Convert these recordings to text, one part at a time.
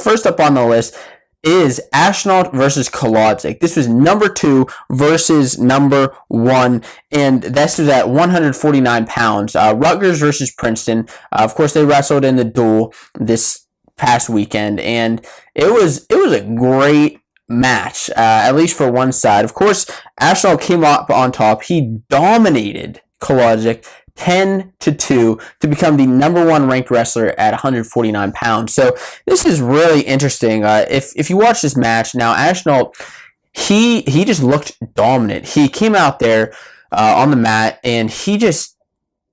first up on the list is Ashnault versus Kolodzik. This was number 2 versus number 1, and this was at 149 pounds. Rutgers versus Princeton. Of course, they wrestled in the duel this past weekend, and it was a great match, at least for one side. Of course, Ashnault came up on top. He dominated Kolodzik 10-2 to become the number 1 ranked wrestler at 149 pounds. So this is really interesting. If you watch this match now, Ashnault, he just looked dominant. He came out there on the mat and he just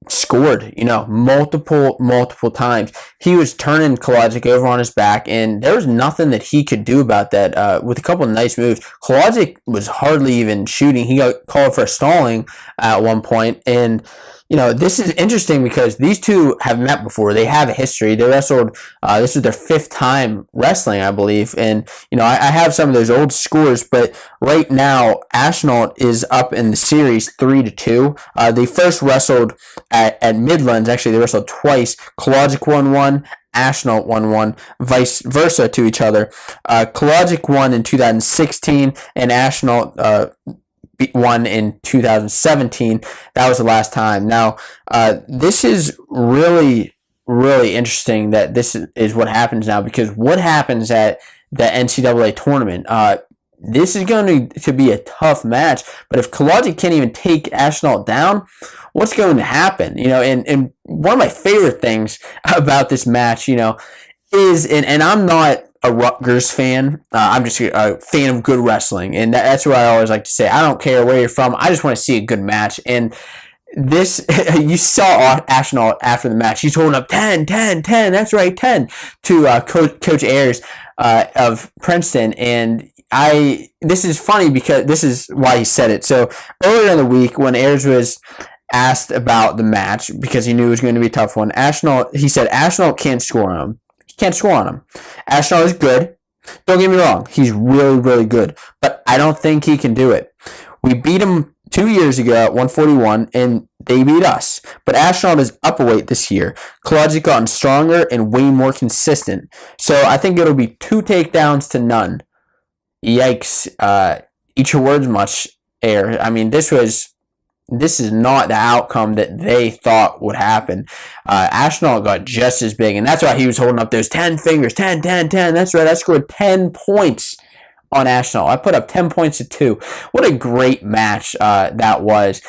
scored, multiple times. He was turning Kolodzik over on his back, and there was nothing that he could do about that. With a couple of nice moves, Kolodzik was hardly even shooting. He got called for stalling at one point, and this is interesting because these two have met before. They have a history. They wrestled. This is their 5th time wrestling, I believe. And, I have some of those old scores, but right now, Ashnault is up in the series 3-2. They first wrestled at Midlands. Actually, they wrestled twice. Kolodzik won 1. Ashnault won 1, vice versa to each other. Kolodzik won in 2016, and Ashnault won in 2017. That was the last time. Now, this is really, really interesting that this is what happens now, because what happens at the NCAA tournament, this is going to be a tough match, but if Kolodzik can't even take Ashnault down, what's going to happen? And one of my favorite things about this match, is, and I'm not a Rutgers fan. I'm just a fan of good wrestling, and that's what I always like to say. I don't care where you're from. I just want to see a good match. And this, you saw Ashnault after the match. He's holding up 10. That's right, 10 to Coach Ayers of Princeton. And this is funny because this is why he said it. So earlier in the week, when Ayers was asked about the match because he knew it was going to be a tough one, he said Ashnault can't score on him. Can't score on him. Ashnault is good. Don't get me wrong. He's really, really good. But I don't think he can do it. We beat him 2 years ago at 141, and they beat us. But Ashnault is up a weight this year. Kolodzik gotten stronger and way more consistent. So I think it'll be 2 takedowns to none. Yikes. Eat your words much, Air. I mean, this is not the outcome that they thought would happen. Ashnault got just as big, and that's why he was holding up those 10 fingers. 10. That's right. I scored 10 points on Ashnault. I put up 10 points to 2. What a great match that was.